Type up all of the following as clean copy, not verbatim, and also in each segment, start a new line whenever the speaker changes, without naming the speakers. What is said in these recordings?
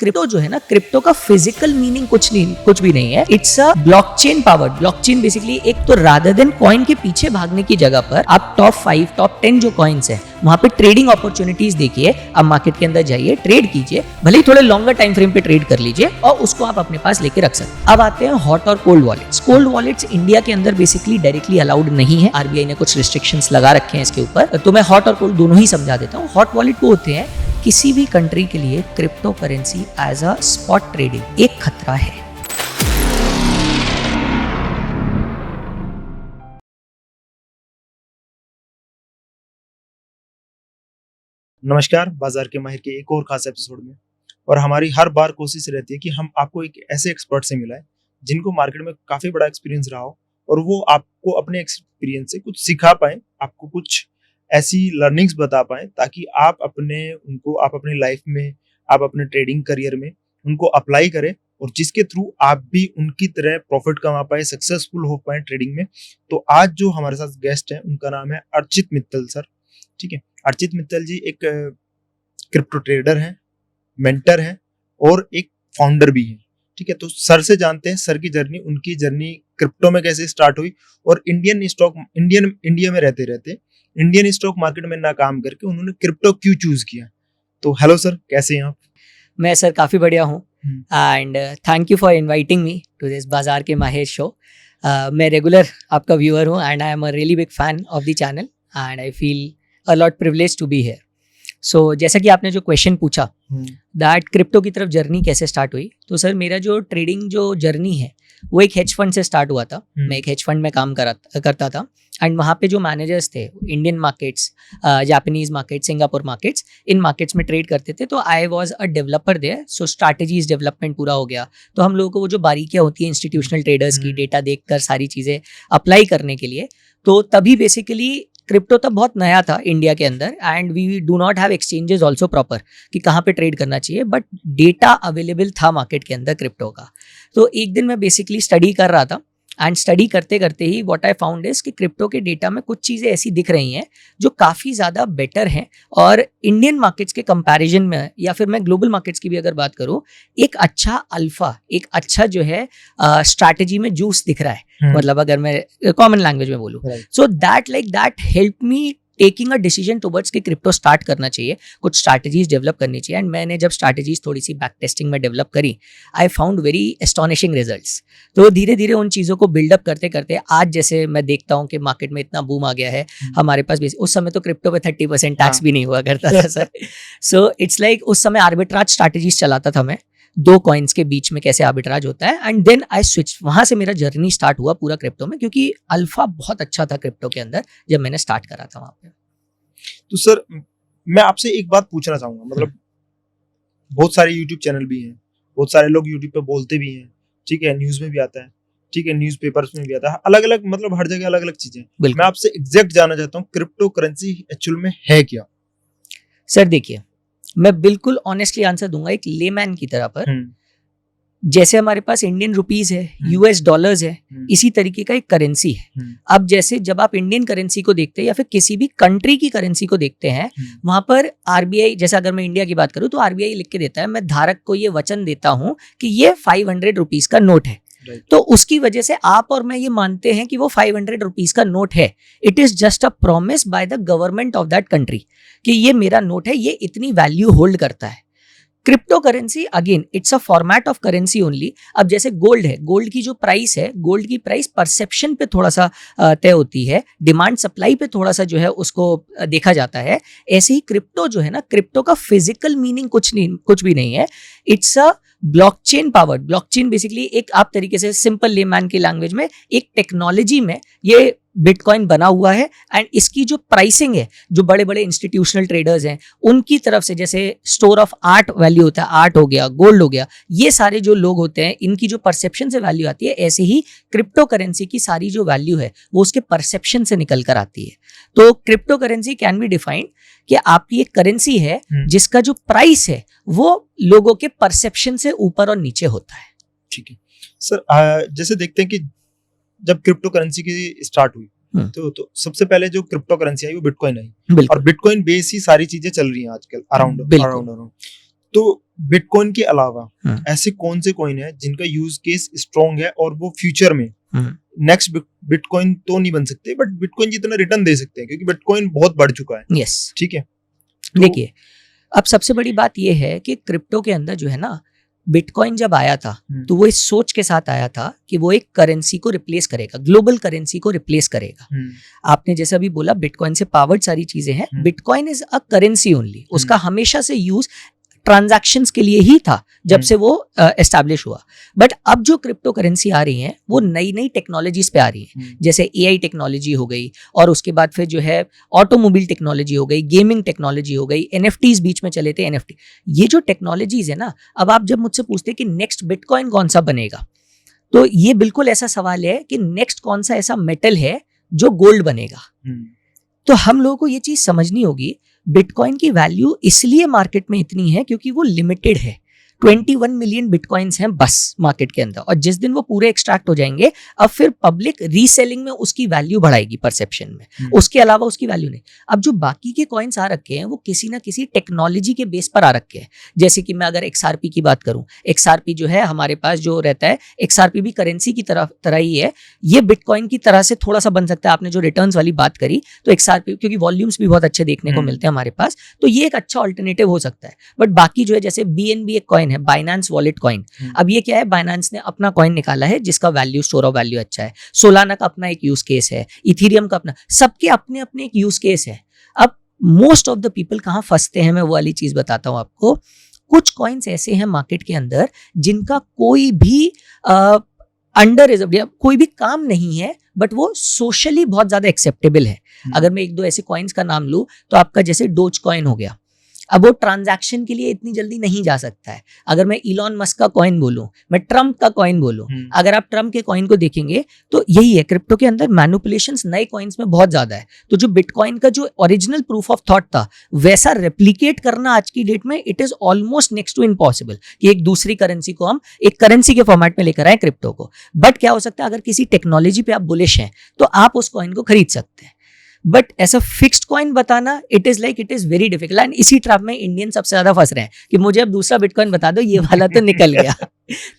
Crypto जो है ना, क्रिप्टो का फिजिकल मीनिंग कुछ भी नहीं है। It's a blockchain powered. Blockchain basically एक तो रादर देन कॉइन के पीछे भागने की जगह पर आप टॉप 5 टॉप 10 जो कॉइन्स है वहां पे ट्रेडिंग अपॉर्चुनिटीज देखिए, आप मार्केट के अंदर जाइए, ट्रेड कीजिए, भले ही थोड़े लॉन्गर टाइम फ्रेम पे ट्रेड कर लीजिए और उसको आप अपने पास लेके रख सकते हैं। अब आते हैं हॉट और cold wallets. Cold wallets India के अंदर बेसिकली डायरेक्टली अलाउड नहीं है, आरबीआई ने कुछ रिस्ट्रिक्शंस लगा रखे हैं इसके ऊपर, तो मैं हॉट और कोल्ड दोनों ही समझा देता हूँ। हॉट वॉलेट वो होते हैं किसी भी कंट्री के लिए crypto currency as a spot trading एक खतरा है।
नमस्कार, बाजार के माहिर के एक और खास एपिसोड में। और हमारी हर बार कोशिश रहती है कि हम आपको एक ऐसे एक्सपर्ट से मिलाएं जिनको मार्केट में काफी बड़ा एक्सपीरियंस रहा हो और वो आपको अपने एक्सपीरियंस से कुछ सिखा पाए, आपको कुछ ऐसी लर्निंग्स बता पाए ताकि आप अपने लाइफ में, आप अपने ट्रेडिंग करियर में उनको अप्लाई करें और जिसके थ्रू आप भी उनकी तरह प्रॉफिट कमा पाए, सक्सेसफुल हो पाए ट्रेडिंग में। तो आज जो हमारे साथ गेस्ट हैं उनका नाम है अर्चित मित्तल सर। ठीक है, अर्चित मित्तल जी एक क्रिप्टो ट्रेडर हैं, मेंटर हैं और एक फाउंडर भी हैं। ठीक है, तो सर से जानते हैं सर की जर्नी, उनकी जर्नी क्रिप्टो में कैसे स्टार्ट हुई और इंडिया में रहते इंडियन स्टॉक मार्केट में ना काम करके उन्होंने क्रिप्टो क्यों चूज किया। तो हेलो सर, कैसे हैं आप?
मैं सर काफ़ी बढ़िया हूँ and thank you for inviting me to this बाजार के माहिर शो। मैं रेगुलर आपका व्यूअर हूँ and I am a really big fan of the channel and I feel a lot privilege to be here. So जैसा कि आपने जो क्वेश्चन पूछा दैट क्रिप्टो की तरफ जर्नी कैसे स्टार्ट हुई, तो सर मेरा जो ट्रेडिंग जो जर्नी है वो एक हेज फंड से स्टार्ट हुआ था। मैं एक हेज फंड में काम करता था एंड वहाँ पे जो मैनेजर्स थे Indian markets, Japanese market, Singapore markets, इन मार्केट्स में ट्रेड करते थे। तो I was a developer there, so strategies development पूरा हो गया। तो हम लोगों को वो जो बारीकियाँ होती हैं इंस्टीट्यूशनल ट्रेडर्स की, डेटा देखकर सारी चीज़ें अप्लाई करने के लिए, तो तभी बेसिकली क्रिप्टो तब बहुत नया था इंडिया के अंदर and we do not have exchanges also proper कि कहाँ पे ट्रेड करना चाहिए, बट डेटा अवेलेबल था मार्केट के अंदर क्रिप्टो का। तो एक दिन मैं बेसिकली स्टडी कर रहा था एंड स्टडी करते करते ही व्हाट आई फाउंड इज कि क्रिप्टो के डेटा में कुछ चीज़ें ऐसी दिख रही हैं जो काफ़ी ज़्यादा बेटर हैं और इंडियन मार्केट्स के कंपैरिजन में, या फिर मैं ग्लोबल मार्केट्स की भी अगर बात करूँ, एक अच्छा अल्फा, एक अच्छा जो है स्ट्रैटेजी में जूस दिख रहा है। मतलब अगर मैं कॉमन लैंग्वेज में बोलूँ, so that help me taking a decision towards कि क्रिप्टो स्टार्ट करना चाहिए, कुछ स्ट्रैटेजीज डेवलप करनी चाहिए। एंड मैंने जब स्ट्रैटेजीज थोड़ी सी बैक टेस्टिंग में डेवलप करी, I found very astonishing results. तो धीरे धीरे उन चीज़ों को बिल्डअप करते करते आज जैसे मैं देखता हूँ कि मार्केट में इतना बूम आ गया है हमारे पास भी। उस समय तो क्रिप्टो पे 30% टैक्स भी नहीं हुआ करता था सर। सो इट्स लाइक उस समय आर्बिट्राज स्ट्रैटेजीज चलाता था मैं, दो कॉइन्स के बीच में कैसे आर्बिट्राज होता है। एंड देन आई स्विच, वहां से मेरा जर्नी स्टार्ट हुआ पूरा क्रिप्टो में, क्योंकि अल्फा बहुत अच्छा था क्रिप्टो के अंदर जब मैंने स्टार्ट करा था वहां पे।
तो सर मैं आपसे एक बात पूछना चाहूंगा, मतलब बहुत सारे यूट्यूब चैनल भी हैं, बहुत सारे लोग यूट्यूब पे बोलते भी हैं, ठीक है, न्यूज में भी आता है, ठीक है, न्यूज पेपर्स में भी आता है, अलग अलग, मतलब हर जगह अलग अलग चीजें। मैं आपसे एग्जैक्ट जानना चाहता हूँ क्रिप्टो करेंसी एक्चुअल में है क्या?
सर देखिए, मैं बिल्कुल ऑनेस्टली आंसर दूंगा एक लेमैन की तरह पर। जैसे हमारे पास इंडियन रुपीज है, यूएस डॉलर्स है, इसी तरीके का एक करेंसी है। अब जैसे जब आप इंडियन करेंसी को देखते हैं या फिर किसी भी कंट्री की करेंसी को देखते हैं, वहां पर आरबीआई, जैसे अगर मैं इंडिया की बात करूं तो आरबीआई लिख के देता है, मैं धारक को ये वचन देता हूं कि ये 500 रुपीज का नोट है। तो उसकी वजह से आप और मैं ये मानते हैं कि वो 500 रुपीज का नोट है। It is just a promise by the government of that country कि ये मेरा नोट है, ये इतनी वैल्यू होल्ड करता है। Crypto currency again it's a format of currency only. अब जैसे गोल्ड है, गोल्ड की जो प्राइस है, गोल्ड की प्राइस परसेप्शन पे थोड़ा सा तय होती है, डिमांड सप्लाई पे थोड़ा सा जो है उसको देखा जाता है। ऐसे ही क्रिप्टो जो है ना, क्रिप्टो का फिजिकल मीनिंग कुछ भी नहीं है। It's a blockchain powered. Blockchain basically एक, आप तरीके से सिंपल लेमैन की लैंग्वेज में, एक टेक्नोलॉजी में ये बिटकॉइन बना हुआ है। एंड इसकी जो प्राइसिंग है, जो बड़े बड़े इंस्टीट्यूशनल ट्रेडर्स हैं उनकी तरफ से, जैसे स्टोर ऑफ आर्ट वैल्यू होता है, आर्ट हो गया, गोल्ड हो गया, ये सारे जो लोग होते हैं इनकी जो परसेप्शन से वैल्यू आती है, ऐसे ही क्रिप्टो करेंसी की सारी जो वैल्यू है वो उसके परसेप्शन से निकल कर आती है। तो crypto currency can be defined कि आपकी एक करेंसी है जिसका जो प्राइस है वो लोगों के परसेप्शन से ऊपर और नीचे होता है।
ठीक है सर, जैसे देखते हैं कि जब क्रिप्टो करेंसी की स्टार्ट हुई तो सबसे पहले जो क्रिप्टो करेंसी आई वो बिटकॉइन आई, और बिटकॉइन बेस ही सारी चीजें चल रही हैं आजकल अराउंड। तो बिटकॉइन के अलावा ऐसे कौन से कॉइन है जिनका यूज केस स्ट्रॉन्ग है और वो फ्यूचर में नेक्स्ट बिटकॉइन तो नहीं बन सकते बट बिटकॉइन जितना रिटर्न दे सकते हैं, क्योंकि बिटकॉइन बहुत बढ़ चुका है।
यस,
ठीक है।
देखिए अब सबसे बड़ी बात यह है कि क्रिप्टो के अंदर जो है ना, बिटकॉइन जब आया था तो वो इस सोच के साथ आया था कि वो एक करेंसी को रिप्लेस करेगा, ग्लोबल करेंसी को रिप्लेस करेगा। आपने जैसा भी बोला, बिटकॉइन से पावर्ड सारी चीजें हैं, bitcoin is a currency only. उसका हमेशा से यूज ट्रांजैक्शंस के लिए ही था जब से वो एस्टैब्लिश हुआ। बट अब जो क्रिप्टो करेंसी आ रही हैं वो नई नई टेक्नोलॉजीज पे आ रही हैं, जैसे एआई टेक्नोलॉजी हो गई, और उसके बाद फिर जो है ऑटोमोबाइल टेक्नोलॉजी हो गई, गेमिंग टेक्नोलॉजी हो गई, एनएफटीज बीच में चले थे, एनएफटी। ये जो टेक्नोलॉजीज है ना, अब आप जब मुझसे पूछते हैं कि नेक्स्ट बिटकॉइन कौन सा बनेगा, तो ये बिल्कुल ऐसा सवाल है कि नेक्स्ट कौन सा ऐसा मेटल है जो गोल्ड बनेगा। तो हम लोगों को ये चीज समझनी होगी, बिटकॉइन की वैल्यू इसलिए मार्केट में इतनी है क्योंकि वो लिमिटेड है। 21 मिलियन बिटकॉइंस हैं बस मार्केट के अंदर, और जिस दिन वो पूरे एक्सट्रैक्ट हो जाएंगे अब फिर पब्लिक रीसेलिंग में उसकी वैल्यू बढ़ाएगी परसेप्शन में, उसके अलावा उसकी वैल्यू नहीं। अब जो बाकी के कॉइन्स आ रखे हैं वो किसी ना किसी टेक्नोलॉजी के बेस पर आ रखे हैं। जैसे कि मैं अगर XRP की बात करूं, XRP जो है हमारे पास जो रहता है, XRP भी करेंसी की तरह ही है, ये बिटकॉइन की तरह से थोड़ा सा बन सकता है। आपने जो रिटर्न्स वाली बात करी, तो XRP क्योंकि वॉल्यूम्स भी बहुत अच्छे देखने को मिलते हैं हमारे पास, तो ये एक अच्छा ऑल्टरनेटिव हो सकता है। बट बाकी जो है जैसे BNB एक कॉइन है, बाइनेंस वॉलेट कॉइन। अब ये क्या है, बाइनेंस ने अपना कॉइन निकाला है जिसका वैल्यू, स्टोर ऑफ वैल्यू अच्छा है। सोलाना का अपना एक यूज केस है, इथेरियम का अपना, सबके अपने अपने एक यूज केस है। अब मोस्ट ऑफ द पीपल कहां फंसते हैं, मैं वो वाली चीज बताता हूं आपको। कुछ कॉइन्स ऐसे हैं मार्केट के अंदर जिनका कोई भी अंडर रिजर्व कोई भी काम नहीं है, बट वो सोशली बहुत ज्यादा एक्सेप्टेबल है। अगर मैं एक दो ऐसे कॉइन्स का नाम लूं तो आपका जैसे डोज कॉइन हो गया, अब वो ट्रांजैक्शन के लिए इतनी जल्दी नहीं जा सकता है। अगर मैं इलॉन मस्क का कॉइन बोलूं, मैं ट्रम्प का कॉइन बोलूं, अगर आप ट्रम्प के कॉइन को देखेंगे तो यही है, क्रिप्टो के अंदर मैनिपुलेशंस नए कॉइन्स में बहुत ज्यादा है। तो जो बिटकॉइन का जो ओरिजिनल प्रूफ ऑफ थॉट था वैसा रेप्लिकेट करना आज की डेट में it is almost next to impossible, कि एक दूसरी करेंसी को हम एक करेंसी के फॉर्मेट में लेकर आए क्रिप्टो को। बट क्या हो सकता है, अगर किसी टेक्नोलॉजी पे आप बुलिश हैं तो आप उस कॉइन को खरीद सकते हैं। बट ऐसा फिक्स्ड कॉइन बताना it is very difficult, and इसी ट्रैप में इंडियन सबसे ज्यादा फंस रहे हैं कि मुझे अब दूसरा बिटकॉइन बता दो, ये वाला तो निकल गया।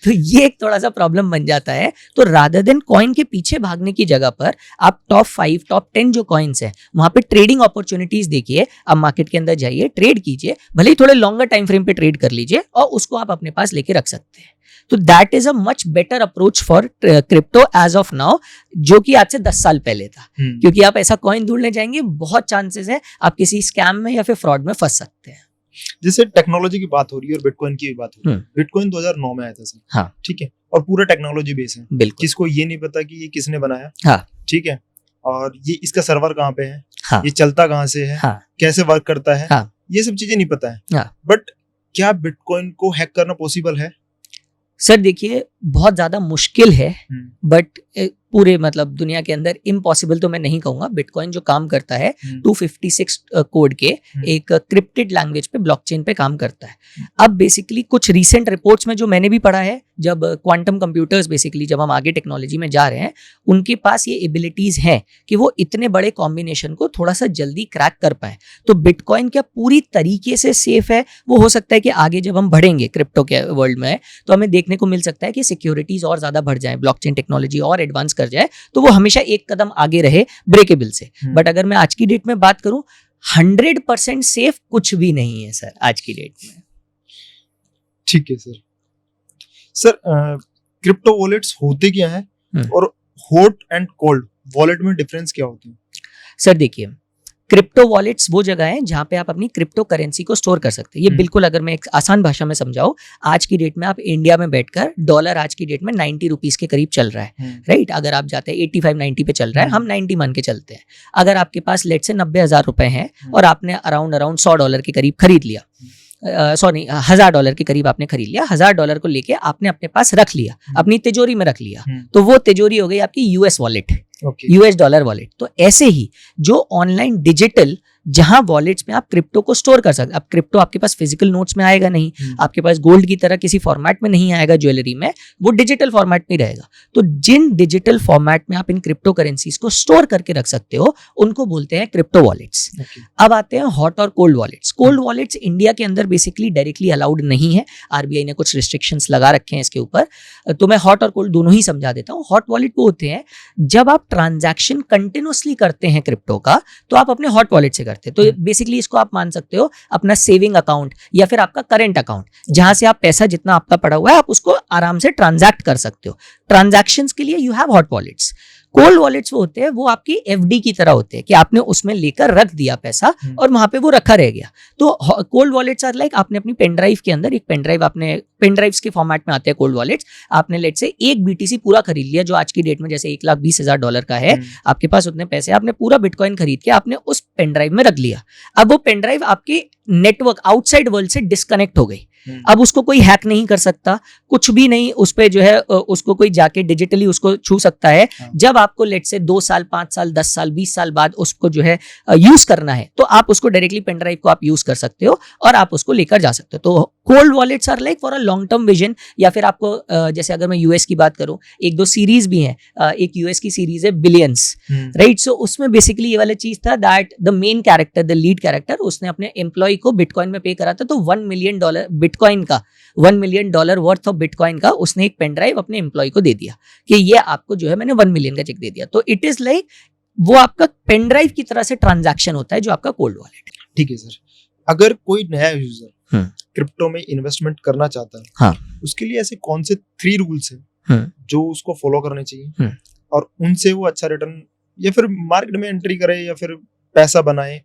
तो ये एक थोड़ा सा प्रॉब्लम बन जाता है। तो रादर देन कॉइन के पीछे भागने की जगह पर आप टॉप 5 टॉप 10 जो कॉइन्स हैं वहां पे ट्रेडिंग अपॉर्चुनिटीज देखिए, आप मार्केट के अंदर जाइए, ट्रेड कीजिए, भले ही थोड़े लॉन्गर टाइम फ्रेम पे ट्रेड कर लीजिए और उसको आप अपने पास लेके रख सकते हैं। तो that is a much better approach for crypto as of now, जो कि आज से 10 साल पहले था। क्योंकि आप ऐसा कॉइन ढूंढने जाएंगे, बहुत चांसेस है आप किसी स्कैम में या फिर फ्रॉड में फंस सकते हैं।
जैसे टेक्नोलॉजी की बात हो रही है और बिटकॉइन की भी बात हो रही है, बिटकॉइन 2009 में आया था सर।
हाँ,
ठीक है, और पूरा टेक्नोलॉजी बेस है,
बिल्कुल।
किसको ये नहीं पता कि ये किसने बनाया।
हाँ,
ठीक है, और ये इसका सर्वर कहाँ पे है,
हाँ,
ये चलता कहाँ से है,
हाँ,
कैसे वर्क करता है,
हाँ,
ये सब चीजें नहीं पता है।
हाँ,
बट क्या बिटकॉइन को हैक करना पॉसिबल है?
सर देखिए, बहुत ज्यादा मुश्किल है, बट पूरे मतलब दुनिया के अंदर इम्पॉसिबल तो मैं नहीं कहूंगा। बिटकॉइन जो काम करता है 256 कोड के एक क्रिप्टेड लैंग्वेज पे, ब्लॉकचेन पे काम करता है। अब बेसिकली कुछ रीसेंट रिपोर्ट्स में जो मैंने भी पढ़ा है, जब क्वांटम कंप्यूटर्स बेसिकली जब हम आगे टेक्नोलॉजी में जा रहे हैं, उनके पास ये एबिलिटीज हैं कि वो इतने बड़े कॉम्बिनेशन को थोड़ा सा जल्दी क्रैक कर पाए। तो बिटकॉइन क्या पूरी तरीके से सेफ है? वो हो सकता है कि आगे जब हम बढ़ेंगे क्रिप्टो के वर्ल्ड में तो हमें देखने को मिल सकता है कि सिक्योरिटीज और ज्यादा बढ़ जाए, ब्लॉकचेन टेक्नोलॉजी और एडवांस कर जाए, तो वो हमेशा एक कदम आगे रहे ब्रेकेबल से। बट अगर मैं आज की डेट में बात करूं, 100% सेफ कुछ भी नहीं है सर आज की डेट में।
ठीक है सर। सर क्रिप्टो वॉलेट्स होते क्या है और हॉट एंड कोल्ड वॉलेट में डिफरेंस क्या होते हैं?
सर देखिए, क्रिप्टो वॉलेट्स वो जगह है जहां पे आप अपनी क्रिप्टो करेंसी को स्टोर कर सकते हैं। ये बिल्कुल, अगर मैं एक आसान भाषा में समझाऊं, आज की डेट में आप इंडिया में बैठकर, डॉलर आज की डेट में 90 रुपीज के करीब चल रहा है, राइट? अगर आप जाते हैं 85-90 पे चल रहा है, हम 90 मान के चलते हैं। अगर आपके पास लेट से 90,000 रुपए हैं और आपने अराउंड $100 के करीब खरीद लिया, $1,000 के करीब आपने खरीद लिया, $1,000 को लेके आपने अपने पास रख लिया, अपनी तिजोरी में रख लिया, तो वो तिजोरी हो गई आपकी US wallet, US dollar wallet. तो ऐसे ही जो ऑनलाइन डिजिटल जहां वॉलेट्स में आप क्रिप्टो को स्टोर कर सकते हैं। अब क्रिप्टो आपके पास फिजिकल नोट्स में आएगा नहीं, आपके पास गोल्ड की तरह किसी फॉर्मेट में नहीं आएगा ज्वेलरी में, वो डिजिटल फॉर्मेट में रहेगा। तो जिन डिजिटल फॉर्मेट में आप इन क्रिप्टो करेंसीज को स्टोर करके रख सकते हो उनको बोलते हैं क्रिप्टो वॉलेट्स। अब आते हैं हॉट और cold wallets. Cold wallets India के अंदर बेसिकली डायरेक्टली अलाउड नहीं है, आरबीआई ने कुछ रिस्ट्रिक्शंस लगा रखे हैं इसके ऊपर, तो मैं हॉट और कोल्ड दोनों ही समझा देता हूँ। हॉट वॉलेट वो होते हैं जब आप ट्रांजैक्शन कंटिन्यूअसली करते हैं क्रिप्टो का, तो आप अपने हॉट वॉलेट से करते हैं। तो बेसिकली इसको आप मान सकते हो अपना सेविंग अकाउंट या फिर आपका करंट अकाउंट, जहां से आप पैसा जितना आपका पड़ा हुआ है आप उसको आराम से ट्रांजैक्ट कर सकते हो। ट्रांजैक्शंस के लिए you have hot wallets. Cold wallets वो होते हैं, वो आपकी एफडी की तरह होते हैं कि आपने उसमें लेकर रख दिया पैसा और वहां पे वो रखा रह गया। तो कोल्ड वॉलेट्स आर लाइक आपने अपनी पेन ड्राइव के अंदर एक पेन ड्राइव, आपने पेन ड्राइव्स के फॉर्मेट में आते हैं कोल्ड वॉलेट्स, आपने लेट से एक बीटीसी पूरा खरीद लिया जो आज की डेट में जैसे $1,20,000 का है, आपके पास उतने पैसे, आपने पूरा बिटकॉइन खरीद के आपने उस पेन ड्राइव में रख लिया। अब वो पेन ड्राइव आपके नेटवर्क आउटसाइड वर्ल्ड से डिस्कनेक्ट हो गई। अब उसको कोई हैक नहीं कर सकता, कुछ भी नहीं उस पे जो है उसको कोई जाके डिजिटली उसको छू सकता है। जब आपको लेट से 2 साल 5 साल 10 साल 20 साल बाद उसको जो है यूज करना है तो आप उसको डायरेक्टली पेन ड्राइव को आप यूज कर सकते हो और आप उसको लेकर जा सकते हो। तो cold wallets are like for a long term vision. या फिर आपको जैसे अगर मैं यूएस की बात करूं, 1-2 सीरीज भी हैं, एक यूएस की सीरीज है बिलियंस, राइट। सो उसमें बेसिकली ये वाला चीज था that the main character, the lead character, उसने अपने एम्प्लॉय को बिटकॉइन में पे करा था, तो $1 मिलियन बिटकॉइन का, $1 मिलियन वर्थ ऑफ बिटकॉइन का उसने एक पेन ड्राइव अपने एम्प्लॉय को दे दिया कि ये आपको जो है मैंने 1 मिलियन का चेक दे दिया। तो इट इज लाइक वो आपका पेन ड्राइव की तरह से ट्रांजैक्शन होता है जो आपका कोल्ड वॉलेट है।
ठीक है सर, अगर कोई नया यूजर क्रिप्टो में इन्वेस्टमेंट करना चाहता है,
हाँ,
उसके लिए ऐसे कौन से 3 रूल्स हैं जो उसको फॉलो करने चाहिए और उनसे वो अच्छा रिटर्न या फिर मार्केट में एंट्री करे या फिर पैसा बनाए,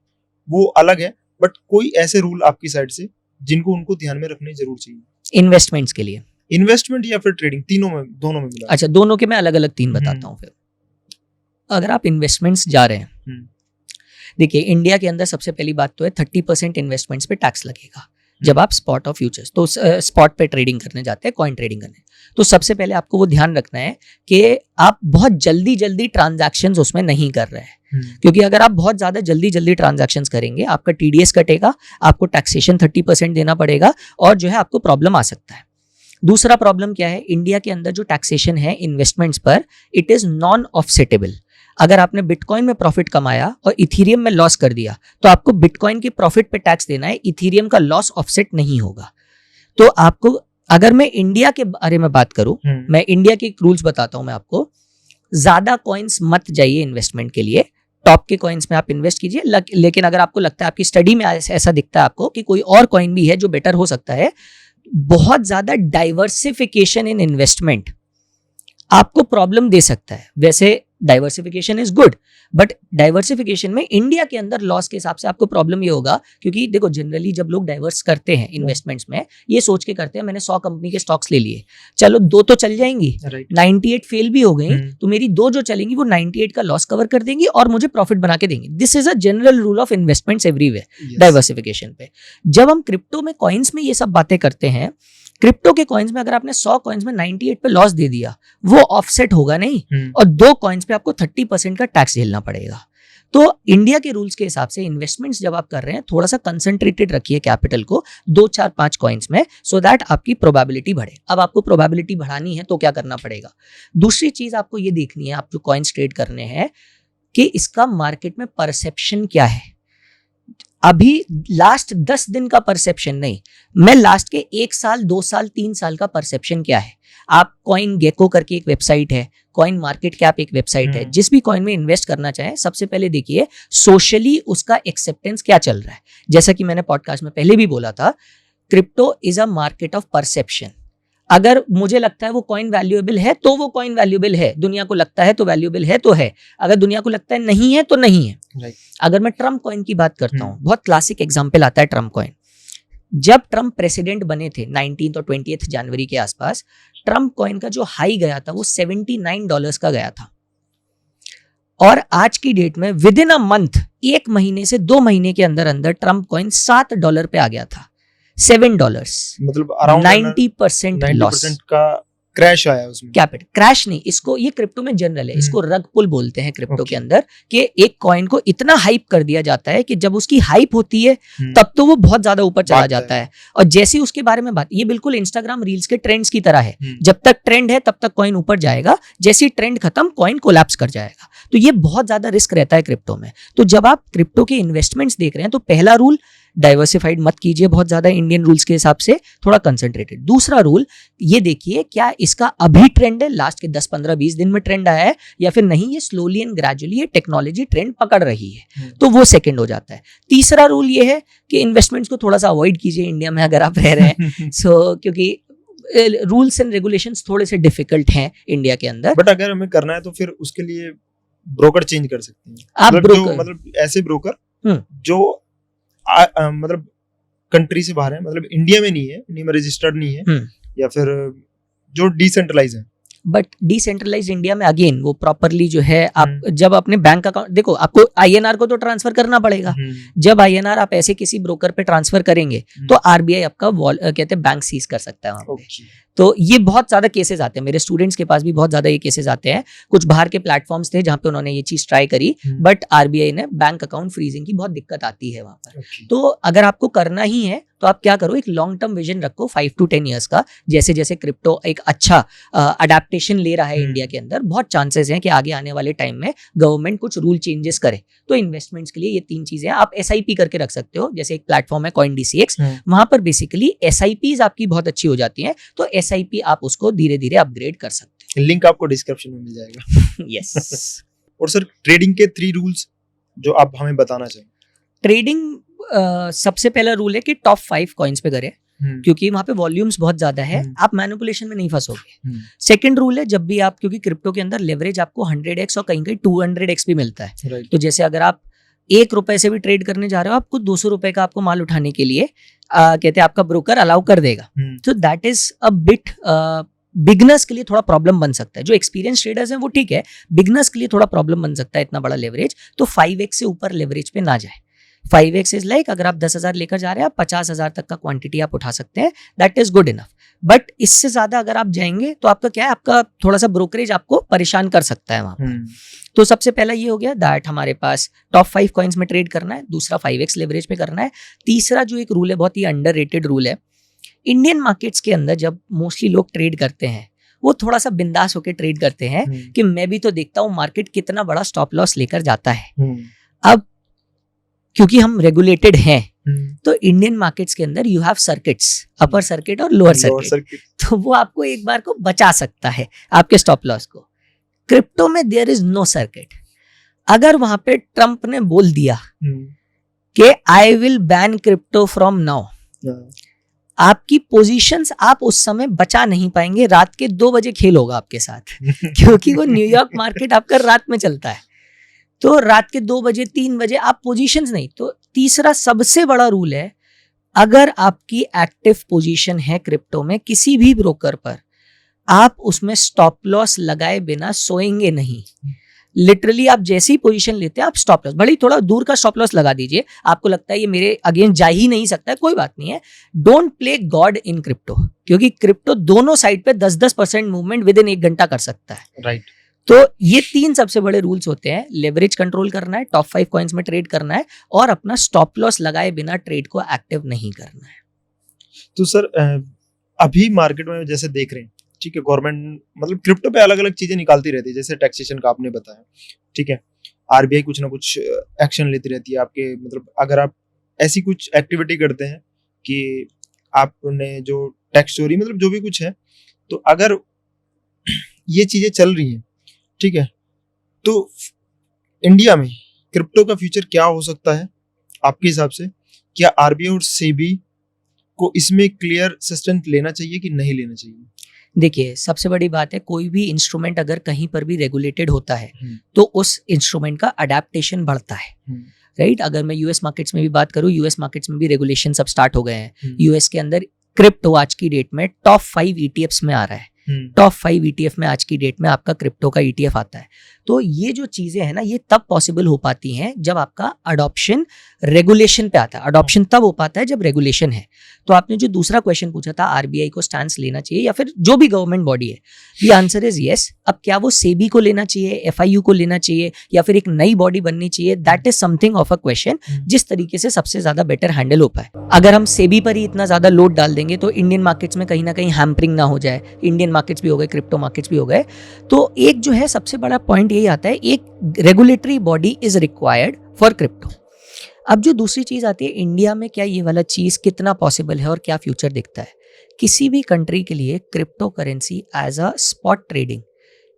वो अलग है, बट कोई ऐसे रूल आपकी साइड से जिनको उनको ध्यान में रखने जरूर चाहिए
इन्वेस्टमेंट्स के लिए?
इन्वेस्टमेंट या फिर ट्रेडिंग, दोनों में मिला।
अच्छा, दोनों के मैं अलग अलग 3 बताता हूँ। फिर अगर आप इन्वेस्टमेंट्स जा रहे हैं, देखिए इंडिया के अंदर सबसे पहली बात तो है 30% इन्वेस्टमेंट्स पे टैक्स लगेगा जब आप स्पॉट और फ्यूचर्स, तो स्पॉट पे ट्रेडिंग करने जाते हैं, कॉइन ट्रेडिंग करने। तो सबसे पहले आपको वो ध्यान रखना है कि आप बहुत जल्दी ट्रांजैक्शंस उसमें नहीं कर रहे हैं, क्योंकि अगर आप बहुत ज्यादा जल्दी ट्रांजैक्शंस करेंगे आपका टीडीएस कटेगा, आपको टैक्सेशन 30% देना पड़ेगा और जो है आपको प्रॉब्लम आ सकता है। दूसरा प्रॉब्लम क्या है, इंडिया के अंदर जो टैक्सेशन है इन्वेस्टमेंट्स पर, इट इज नॉन ऑफसेटेबल। अगर आपने बिटकॉइन में प्रॉफिट कमाया और इथीरियम में लॉस कर दिया तो आपको बिटकॉइन के प्रॉफिट पे टैक्स देना है, इथीरियम का लॉस ऑफसेट नहीं होगा। तो आपको, अगर मैं इंडिया के बारे में बात करूं, मैं इंडिया के रूल्स बताता हूं मैं आपको। ज्यादा कॉइन्स मत जाइए इन्वेस्टमेंट के लिए, टॉप के कॉइन्स में आप इन्वेस्ट कीजिए, लेकिन अगर आपको लगता है, आपकी स्टडी में ऐसा दिखता है आपको कि कोई और कॉइन भी है जो बेटर हो सकता है, बहुत ज्यादा डाइवर्सिफिकेशन इन इन्वेस्टमेंट आपको प्रॉब्लम दे सकता है। वैसे diversification is good, but diversification में इंडिया के अंदर लॉस के हिसाब से आपको प्रॉब्लम ये होगा, क्योंकि देखो जनरली जब लोग डाइवर्स करते हैं इन्वेस्टमेंट्स में, ये सोच के करते हैं मैंने 100 कंपनी के स्टॉक्स ले लिए, चलो 2 तो चल जाएंगी, 98 फेल भी हो गई, तो मेरी 2 जो चलेंगी वो 98 का लॉस कवर कर देंगी और मुझे प्रॉफिट बना के देंगी। This is a general rule of investments everywhere, diversification पे। जब हम क्रिप्टो में, कॉइन्स में ये सब बातें करते हैं, क्रिप्टो के कॉइन्स में अगर आपने 100 कॉइन्स में 98 पे लॉस दे दिया, वो ऑफसेट होगा नहीं, और 2 कॉइन्स पे आपको 30% का टैक्स झेलना पड़ेगा। तो इंडिया के रूल्स के हिसाब से इन्वेस्टमेंट्स जब आप कर रहे हैं, थोड़ा सा कंसंट्रेटेड रखिए कैपिटल को 2, 4, 5 कॉइन्स में, सो दैट आपकी प्रोबेबिलिटी बढ़े। अब आपको प्रोबेबिलिटी बढ़ानी है तो क्या करना पड़ेगा? दूसरी चीज आपको ये देखनी है, आप जो कॉइन्स ट्रेड करने हैं, कि इसका मार्केट में परसेप्शन क्या है। अभी लास्ट 10 दिन का परसेप्शन नहीं, मैं लास्ट के 1 साल 2 साल 3 साल का परसेप्शन क्या है। आप कॉइन गेको करके एक वेबसाइट है, कॉइन मार्केट कैप एक वेबसाइट है, जिस भी कॉइन में इन्वेस्ट करना चाहे, सबसे पहले देखिए सोशली उसका एक्सेप्टेंस क्या चल रहा है। जैसा कि मैंने पॉडकास्ट में पहले भी बोला था, crypto is a market of perception. अगर मुझे लगता है वो कॉइन वैल्यूएबल है तो वो कॉइन वैल्यूएबल है, दुनिया को लगता है तो वैल्यूएबल है तो है, अगर दुनिया को लगता है नहीं है तो नहीं है।
Right.
अगर मैं ट्रम्प कॉइन की बात करता हूँ, बहुत क्लासिक एग्जांपल आता है ट्रम्प कॉइन। जब ट्रम्प प्रेसिडेंट बने थे 19 और 20 जनवरी के आसपास, ट्रम्प कॉइन का जो हाई गया था वो $79 का गया था, और आज की डेट में विद इन अ मंथ, 1 महीने से 2 महीने के अंदर अंदर ट्रम्प कॉइन $7 पे आ गया था, $7,
मतलब अराउंड
90% लॉस
का क्रैश आया उसमें।
कैपिटल क्रैश नहीं, इसको ये क्रिप्टो में जनरल है, इसको रग पुल बोलते हैं क्रिप्टो के अंदर, कि एक कॉइन को इतना हाइप कर दिया जाता है कि जब उसकी हाइप होती है तब तो वो बहुत ज्यादा ऊपर चला जाता है, और जैसे उसके बारे में बात, ये बिल्कुल इंस्टाग्राम रील्स के ट्रेंड्स की तरह है, जब तक ट्रेंड है तब तक कॉइन ऊपर जाएगा, जैसे ट्रेंड खत्म कॉइन कोलैप्स कर जाएगा। तो ये बहुत ज्यादा रिस्क रहता है क्रिप्टो में। तो जब आप क्रिप्टो के इन्वेस्टमेंट्स देख रहे हैं तो पहला रूल, डाइवर्सिफाइड मत कीजिए बहुत ज्यादा, इंडियन रूल्स के हिसाब से थोड़ा कंसंट्रेटेड। दूसरा रूल ये देखिए क्या इसका अभी ट्रेंड है, लास्ट के 10 15 20 दिन में ट्रेंड आया है, या फिर नहीं ये स्लोली एंड ग्रेजुअली ये टेक्नोलॉजी ट्रेंड पकड़ रही है, तो वो सेकंड हो जाता है। तीसरा रूल ये है कि इन्वेस्टमेंट्स को थोड़ा सा अवॉइड कीजिए इंडिया में अगर आप रह रहे हैं। क्योंकि रूल्स एंड रेगुलेशंस थोड़े से डिफिकल्ट हैं इंडिया के अंदर।
बट अगर हमें करना है तो फिर उसके लिए ब्रोकर चेंज कर सकते हैं
आप,
मतलब ऐसे ब्रोकर जो मतलब कंट्री से बाहर है, मतलब इंडिया में नहीं है, इंडिया में रजिस्टर्ड नहीं है, या फिर जो डिसेंट्रलाइज है।
बट डिसेंट्रलाइज इंडिया में अगेन वो प्रॉपरली जो है, आप जब अपने बैंक अकाउंट, देखो आपको आईएनआर को तो ट्रांसफर करना पड़ेगा, जब आईएनआर आप ऐसे किसी ब्रोकर पे ट्रांसफर करेंगे तो आरबीआई आपका कहते हैं बैंक सीज कर सकता है वहां पे। तो ये बहुत ज्यादा केसेस आते हैं, मेरे स्टूडेंट्स के पास भी बहुत ज्यादा ये केसेस आते हैं। कुछ बाहर के प्लेटफॉर्म्स थे जहां पे उन्होंने ये चीज ट्राई करी, बट आरबीआई ने बैंक अकाउंट फ्रीजिंग की बहुत दिक्कत आती है वहां पर। तो अगर आपको करना ही है तो आप क्या करो, एक लॉन्ग टर्म विजन रखो 5 to 10 ईयर्स का। जैसे जैसे क्रिप्टो एक अच्छा अडेप्टेशन ले रहा है इंडिया के अंदर, बहुत चांसेस हैं कि आगे आने वाले टाइम में गवर्नमेंट कुछ रूल चेंजेस करे। तो इन्वेस्टमेंट्स के लिए ये 3 चीजें आप एसआईपी करके रख सकते हो। जैसे एक प्लेटफॉर्म है CoinDCX, वहां पर बेसिकली एसआईपीज आपकी बहुत अच्छी हो जाती हैं, तो एसआईपी आप उसको धीरे धीरे अपग्रेड कर सकते
हैं। लिंक आपको डिस्क्रिप्शन में मिल जाएगा।
यस।
और सर ट्रेडिंग के 3 रूल्स जो आप हमें बताना चाहिए।
ट्रेडिंग सबसे पहला रूल है कि टॉप 5 कॉइन्स पे करें, क्योंकि वहां पे वॉल्यूम्स बहुत ज्यादा है, आप मैनिपुलेशन में नहीं फंसोगे। सेकंड रूल है, जब भी आप, क्योंकि क्रिप्टो के अंदर लेवरेज आपको 100x और कहीं कहीं 200x भी मिलता है। तो जैसे अगर आप 1 रुपए से भी ट्रेड करने जा रहे हो, आपको 200 रुपए का आपको माल उठाने के लिए कहते हैं आपका ब्रोकर अलाउ कर देगा। तो that is a bit beginners के लिए थोड़ा प्रॉब्लम बन सकता है। जो एक्सपीरियंस ट्रेडर्स हैं वो ठीक है, बिगनर्स के लिए थोड़ा प्रॉब्लम बन सकता है इतना बड़ा लेवरेज। तो 5x से ऊपर लेवरेज पे ना जाए। 5x इज लाइक अगर आप 10,000 लेकर जा रहे हैं, आप 50,000 तक का क्वांटिटी आप उठा सकते हैं, that is good enough. But इससे ज्यादा अगर आप जाएंगे तो आपका क्या है, आपका थोड़ा सा ब्रोकरेज आपको परेशान कर सकता है वहां पर। तो सबसे पहला ये हो गया दैट हमारे पास टॉप 5 कॉइन्स में ट्रेड करना है। दूसरा 5x लेवरेज पे करना है। तीसरा जो एक रूल है, बहुत ही अंडररेटेड रूल है, इंडियन मार्केट्स के अंदर जब मोस्टली लोग ट्रेड करते हैं वो थोड़ा सा बिंदास होकर ट्रेड करते हैं कि मैं भी तो देखता हूं मार्केट कितना बड़ा स्टॉप लॉस लेकर जाता है। अब क्योंकि हम रेगुलेटेड हैं तो इंडियन मार्केट्स के अंदर you have circuits, upper circuit और लोअर सर्किट, तो वो आपको एक बार को बचा सकता है आपके स्टॉप लॉस को। क्रिप्टो में देयर इज नो सर्किट। अगर वहां पे ट्रंप ने बोल दिया कि I will ban crypto from now, आपकी पोजीशंस आप उस समय बचा नहीं पाएंगे। रात के 2 बजे खेल होगा आपके साथ क्योंकि वो न्यूयॉर्क मार्केट आपका रात में चलता है, तो रात के 2 बजे 3 बजे आप पोजीशंस नहीं। तो तीसरा सबसे बड़ा रूल है, अगर आपकी एक्टिव पोजीशन है क्रिप्टो में किसी भी ब्रोकर पर, आप उसमें स्टॉप लॉस लगाए बिना सोएंगे नहीं। लिटरली आप जैसी पोजीशन लेते हैं आप स्टॉप लॉस, भले थोड़ा दूर का स्टॉप लॉस लगा दीजिए, आपको लगता है ये मेरे अगेंस्ट जा ही नहीं सकता है, कोई बात नहीं है। Don't play God in crypto, क्योंकि क्रिप्टो दोनों साइड पे 10-10% मूवमेंट विद इन 1 घंटा कर सकता है।
राइट।
तो ये 3 सबसे बड़े रूल्स होते हैं। लेवरेज कंट्रोल करना है, टॉप 5 कॉइन्स में ट्रेड करना है, और अपना स्टॉप लॉस लगाए बिना ट्रेड को एक्टिव नहीं करना है।
तो सर अभी मार्केट में जैसे देख रहे हैं, ठीक है, गवर्नमेंट मतलब क्रिप्टो पे अलग अलग चीजें निकालती रहती है, जैसे टैक्सेशन का आपने बताया, ठीक है, आरबीआई कुछ ना कुछ एक्शन लेती रहती है आपके, मतलब अगर आप ऐसी कुछ एक्टिविटी करते हैं कि आपने जो टैक्स चोरी मतलब जो भी कुछ है, तो अगर ये चीजें चल रही हैं, ठीक है, तो इंडिया में क्रिप्टो का फ्यूचर क्या हो सकता है आपके हिसाब से? क्या आरबीआई और सेबी को इसमें क्लियर सस्टेंस लेना चाहिए कि नहीं लेना चाहिए?
देखिए, सबसे बड़ी बात है, कोई भी इंस्ट्रूमेंट अगर कहीं पर भी रेगुलेटेड होता है तो उस इंस्ट्रूमेंट का अडेप्टेशन बढ़ता है, राइट। अगर मैं यूएस मार्केट्स में भी बात करूं, यूएस मार्केट्स में भी रेगुलेशन सब स्टार्ट हो गए हैं। यूएस के अंदर क्रिप्टो आज की डेट में टॉप 5 ETFs में आ रहा है। टॉप 5 ETF में आज की डेट में आपका क्रिप्टो का ETF आता है। तो ये जो चीजें हैं ना, ये तब पॉसिबल हो पाती हैं जब आपका अडॉप्शन रेगुलेशन पे आता है। अडॉप्शन तब हो पाता है जब रेगुलेशन है। तो आपने जो दूसरा क्वेश्चन पूछा था आरबीआई को स्टैंड लेना चाहिए या फिर जो भी गवर्नमेंट बॉडी है, द आंसर इज यस। अब क्या वो सेबी को लेना चाहिए, एफआईयू को लेना चाहिए या फिर एक नई बॉडी बननी चाहिए, that is something of a question जिस तरीके से सबसे ज्यादा बेटर हैंडल हो पाए। अगर हम सेबी पर ही इतना ज्यादा लोड डाल देंगे तो इंडियन मार्केट्स में कहीं ना कहीं हैम्परिंग ना हो जाए। इंडियन मार्केट्स भी हो गए, क्रिप्टो मार्केट्स भी हो गए। तो एक जो है सबसे बड़ा पॉइंट यही आता है, एक regulatory body is required for crypto. अब जो दूसरी चीज आती है, इंडिया में क्या ये वाला चीज कितना पॉसिबल है और क्या फ्यूचर दिखता है। किसी भी कंट्री के लिए crypto currency as a spot trading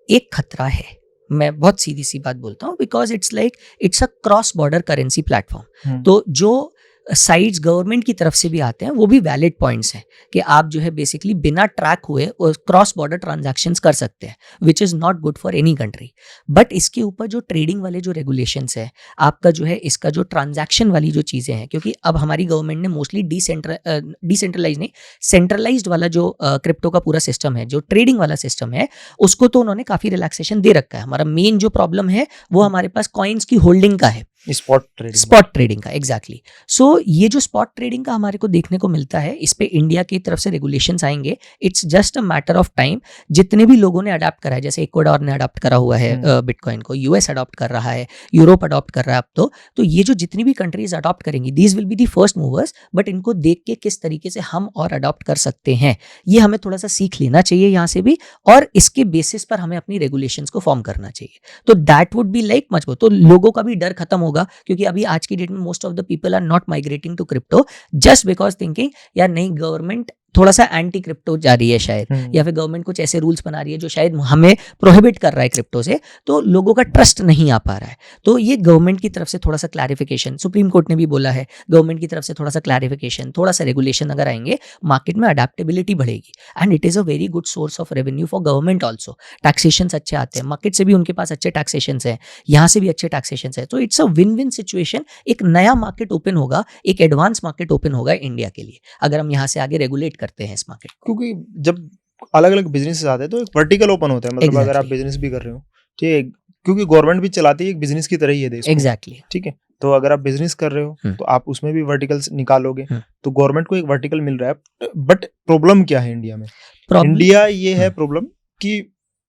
एक खतरा है। मैं बहुत सीधी सी बात बोलता हूँ, because it's a cross border currency platform. तो जो साइट्स गवर्नमेंट की तरफ से भी आते हैं वो भी वैलिड पॉइंट्स हैं कि आप जो है बेसिकली बिना ट्रैक हुए क्रॉस बॉर्डर ट्रांजैक्शंस कर सकते हैं, which is not good for any country. But इसके ऊपर जो ट्रेडिंग वाले जो रेगुलेशंस है, आपका जो है इसका जो ट्रांजैक्शन वाली जो चीज़ें हैं, क्योंकि अब हमारी गवर्नमेंट ने मोस्टली डिसेंट्रलाइज नहीं, सेंट्रलाइज्ड वाला जो क्रिप्टो का पूरा सिस्टम है, जो ट्रेडिंग वाला सिस्टम है, उसको तो उन्होंने काफ़ी रिलैक्सेशन दे रखा है। हमारा मेन जो प्रॉब्लम है वो हमारे पास कॉइन्स की होल्डिंग का है, स्पॉट ट्रेडिंग का। एग्जैक्टली। सो ये जो स्पॉट ट्रेडिंग का हमारे को देखने को मिलता है, इस पे इंडिया की तरफ से रेगुलेशंस आएंगे। It's just a matter of time. जितने भी लोगों ने अडॉप्ट करा है, जैसे इक्वाडोर ने अडॉप्ट करा हुआ है बिटकॉइन को, यूएस अडॉप्ट कर रहा है, यूरोप अडॉप्ट कर रहा है अब तो ये जो जितनी भी कंट्रीज अडॉप्ट करेंगी, these will be the first movers. But इनको देख के किस तरीके से हम और अडॉप्ट कर सकते हैं, ये हमें थोड़ा सा सीख लेना चाहिए यहाँ से भी, और इसके बेसिस पर हमें अपनी रेगुलेशंस को फॉर्म करना चाहिए। तो that would be like much more. तो लोगों का भी डर खत्म होगा, क्योंकि अभी आज की डेट में most of the people are not migrating to crypto just because thinking यार नहीं, गवर्नमेंट थोड़ा सा एंटी क्रिप्टो जा रही है शायद, या फिर गवर्नमेंट कुछ ऐसे रूल्स बना रही है जो शायद हमें प्रोहिबिट कर रहा है क्रिप्टो से, तो लोगों का ट्रस्ट नहीं आ पा रहा है। तो ये गवर्नमेंट की तरफ से थोड़ा सा क्लैरिफिकेशन, सुप्रीम कोर्ट ने भी बोला है, गवर्नमेंट की तरफ से थोड़ा सा क्लैरिफिकेशन, थोड़ा सा रेगुलेशन अगर आएंगे, मार्केट में अडेप्टेबिलिटी बढ़ेगी and it is a very good source of revenue for government also. Taxation अच्छे आते हैं, मार्केट से भी उनके पास अच्छे टैक्सेशन है, यहाँ से भी अच्छे टैक्सेशन है। तो it's a win win situation. एक नया मार्केट ओपन होगा, एक एडवांस मार्केट ओपन होगा इंडिया के लिए, अगर हम यहाँ से आगे रेगुलेट करते हैं इस मार्केट।
क्योंकि जब अलग अलग बिजनेस आते हैं तो एक वर्टिकल ओपन होता है, मतलब अगर आप बिजनेस भी कर रहे हो, ठीक है, क्योंकि गवर्नमेंट भी चलाती है एक बिजनेस की तरह ही है देश को।
एग्जैक्टली।
ठीक है, तो अगर आप बिजनेस कर रहे हो तो आप उसमें भी वर्टिकल्स निकालोगे, तो गवर्नमेंट को एक वर्टिकल मिल रहा है। बट प्रॉब्लम क्या है इंडिया में? इंडिया ये है प्रॉब्लम कि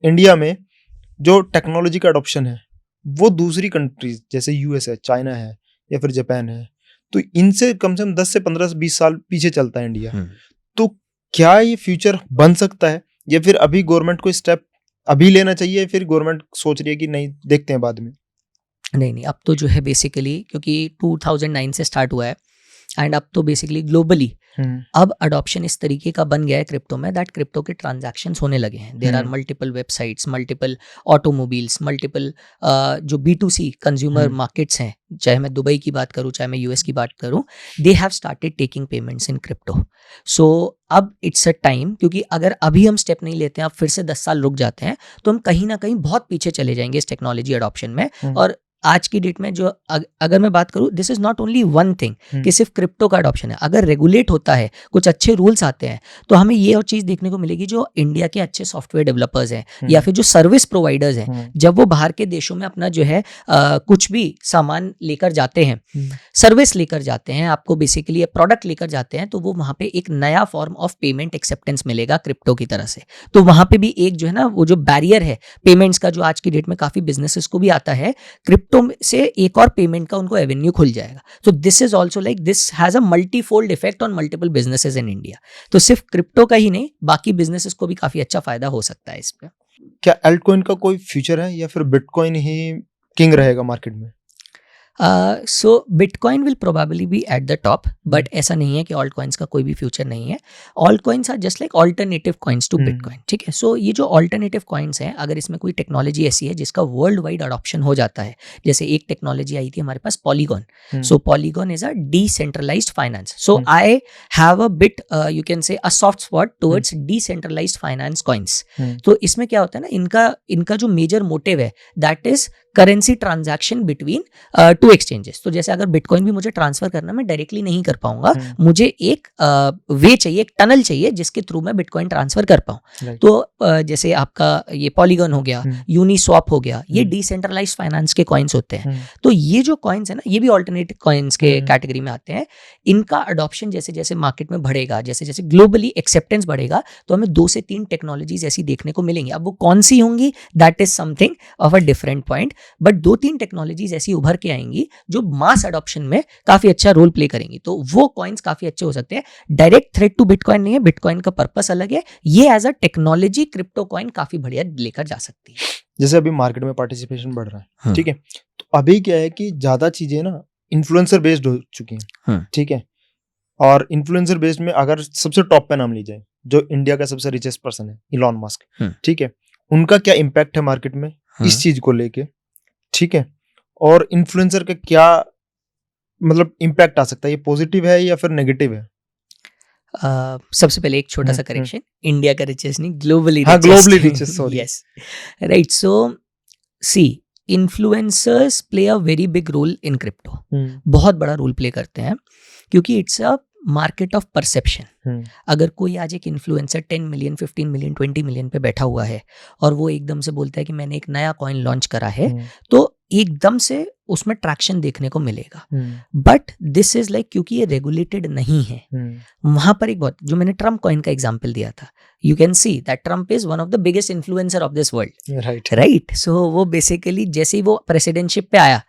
इंडिया में जो टेक्नोलॉजी का अडॉप्शन है वो दूसरी कंट्रीज जैसे यूएस है, चाइना है या फिर जापान है, तो इनसे कम से कम 10 से 15 से 20 साल पीछे चलता है इंडिया। तो क्या ये फ्यूचर बन सकता है, या फिर अभी गवर्नमेंट को स्टेप अभी लेना चाहिए, फिर गवर्नमेंट सोच रही है कि नहीं देखते हैं बाद में?
नहीं, अब तो जो है बेसिकली, क्योंकि 2009 से स्टार्ट हुआ है एंड अब तो बेसिकली ग्लोबली अब अडॉप्शन इस तरीके का बन गया है क्रिप्टो में, दैट क्रिप्टो के ट्रांजैक्शंस होने लगे हैं। There are multiple websites, multiple automobiles, multiple जो B2C कंज्यूमर मार्केट्स हैं, चाहे मैं दुबई की बात करूं, चाहे मैं यूएस की बात करूं, they have started taking payments in crypto. So अब इट्स अ टाइम, क्योंकि अगर अभी हम स्टेप नहीं लेते हैं, अब फिर से 10 साल रुक जाते हैं, तो हम कहीं ना कहीं बहुत पीछे चले जाएंगे इस टेक्नोलॉजी अडॉप्शन में। और आज की डेट में जो अगर मैं बात करूं, this is not only one thing कि सिर्फ क्रिप्टो का अडॉप्शन है। अगर रेगुलेट होता है, कुछ अच्छे रूल्स आते हैं, तो हमें ये और चीज़ देखने को मिलेगी, जो इंडिया के अच्छे सॉफ्टवेयर डेवलपर्स हैं या फिर जो सर्विस प्रोवाइडर्स हैं, जब वो बाहर के देशों में अपना जो है कुछ भी सामान लेकर जाते हैं, सर्विस लेकर जाते हैं, आपको बेसिकली प्रोडक्ट लेकर जाते हैं, तो वो वहाँ पे एक नया फॉर्म ऑफ पेमेंट एक्सेप्टेंस मिलेगा क्रिप्टो की तरह से। तो वहाँ पे भी एक जो है ना, वो जो बैरियर है पेमेंट्स का, जो आज की डेट में काफ़ी बिजनेसेस को भी आता है, क्रिप्टो से एक और पेमेंट का उनको एवेन्यू खुल जाएगा। तो this is also like, this has a multifold effect on multiple businesses in India. तो सिर्फ क्रिप्टो का ही नहीं, बाकी बिजनेसेस को भी काफी अच्छा फायदा हो सकता है इस पे।
क्या अल्टकॉइन का कोई फ्यूचर है, या फिर बिटकॉइन ही किंग रहेगा मार्केट में?
So bitcoin will probably be at the top, but ऐसा नहीं है कि ऑल्ट कॉइन्स का कोई भी फ्यूचर नहीं है। Alt coins are just like alternative coins to bitcoin, ठीक है। सो ये जो ऑल्टरनेटिव कॉइन्स हैं, अगर इसमें कोई टेक्नोलॉजी ऐसी है जिसका वर्ल्ड वाइड अडॉप्शन हो जाता है, जैसे एक टेक्नोलॉजी आई थी हमारे पास, Polygon. So Polygon is a decentralised finance. So I have a bit, you can say a soft spot towards decentralised finance coins. तो इसमें क्या होता है ना, इनका जो मेजर मोटिव है, that is currency transaction between 2 exchanges. तो जैसे अगर बिटकॉइन भी मुझे ट्रांसफर करना, मैं डायरेक्टली नहीं कर पाऊंगा, मुझे एक वे चाहिए, एक टनल चाहिए जिसके थ्रू मैं बिटकॉइन ट्रांसफर कर पाऊँ। तो जैसे आपका ये पॉलीगन हो गया, यूनिस्वैप हो गया, ये डिसेंट्रलाइज्ड फाइनेंस के कॉइन्स होते हैं। तो ये जो कॉइन्स है ना, ये भी ऑल्टरनेटिव कॉइन्स के कैटेगरी में आते हैं। इनका अडॉप्शन जैसे जैसे मार्केट में बढ़ेगा, जैसे जैसे ग्लोबली एक्सेप्टेंस बढ़ेगा, तो हमें 2 से 3 टेक्नोलॉजीज ऐसी देखने को मिलेंगी। अब वो कौन सी होंगी, that is something of a different point, but 2-3 technologies ऐसी उभर के आएंगी जो मास अडॉप्शन में काफी अच्छा रोल प्ले करेंगी। तो वो कॉइन्स काफी अच्छे हो सकते हैं। डायरेक्ट थ्रेट टू बिटकॉइन नहीं है, बिटकॉइन का पर्पस अलग है। ये as a technology crypto coin काफी बढ़िया लेकर जा सकती है।
जैसे अभी मार्केट में पार्टिसिपेशन बढ़ रहा है, ठीक है, तो अभी क्या है कि ज्यादा चीजें ना इन्फ्लुएंसर बेस्ड हो चुकी हैं, ठीक है। और इन्फ्लुएंसर बेस्ड में अगर सबसे टॉप पे नाम ली जाए, जो इंडिया का सबसे रिचेस्ट पर्सन है, इलॉन मस्क, ठीक है, उनका क्या इम्पैक्ट है मार्केट में इस चीज को लेके, ठीक है, और इन्फ्लुएंसर का क्या मतलब इम्पैक्ट आ सकता है, ये पॉजिटिव है या फिर नेगेटिव है?
सबसे पहले एक छोटा सा करेक्शन, इंडिया का रिचेस्ट नहीं, globally
richest, sorry.
Yes, right. So see, influencers play a very big role in crypto, बहुत बड़ा रोल प्ले करते हैं, क्योंकि it's a market of perception. अगर कोई आज एक इन्फ्लुएंसर 10 मिलियन, 15 मिलियन, 20 मिलियन पे बैठा हुआ है और वो एकदम से बोलता है कि मैंने एक नया कॉइन लॉन्च करा है, तो एकदम से उसमें ट्रैक्शन देखने को मिलेगा। बट दिस इज लाइक, क्योंकि ये रेगुलेटेड नहीं है, वहां पर एक बहुत, जो मैंने ट्रम्प कॉइन का एग्जांपल दिया था, you can see that Trump is one of the biggest influencer of this world, right. So वो बेसिकली जैसे ही वो प्रेसिडेंटशिप पे आया,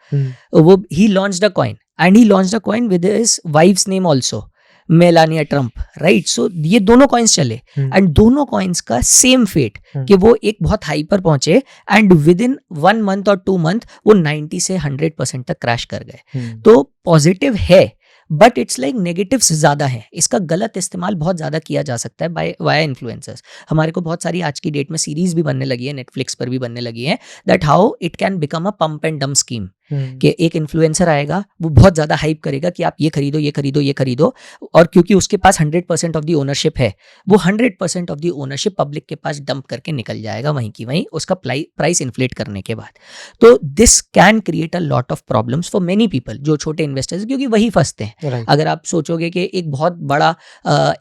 वो he launched a coin, and he launched a coin with his wife's name also, Melania Trump, right. So ये दोनों coins चले, एंड दोनों कॉइन्स का सेम फेट कि वो एक बहुत हाई पर पहुंचे, एंड विद इन 1 मंथ और 2 मंथ वो 90 से 100% तक क्रैश कर गए। तो पॉजिटिव है, बट इट्स लाइक नेगेटिव्स ज्यादा है। इसका गलत इस्तेमाल बहुत ज्यादा किया जा सकता है बाय वाया इन्फ्लुएंसर्स। हमारे को बहुत सारी आज की डेट में सीरीज भी बनने लगी है, नेटफ्लिक्स पर भी बनने लगी है, that how it can become a pump and dump scheme. कि एक इन्फ्लुएंसर आएगा, वो बहुत ज्यादा हाइप करेगा कि आप ये खरीदो, ये खरीदो, ये खरीदो, और क्योंकि उसके पास 100% ऑफ द ओनरशिप है, वो 100% ऑफ द ओनरशिप पब्लिक के पास डंप करके निकल जाएगा वहीं की वहीं, उसका प्राइस इन्फ्लेट करने के बाद। तो this can create a lot of problems for many people, जो छोटे इन्वेस्टर्स, क्योंकि वही फंसते हैं। अगर आप सोचोगे कि एक बहुत बड़ा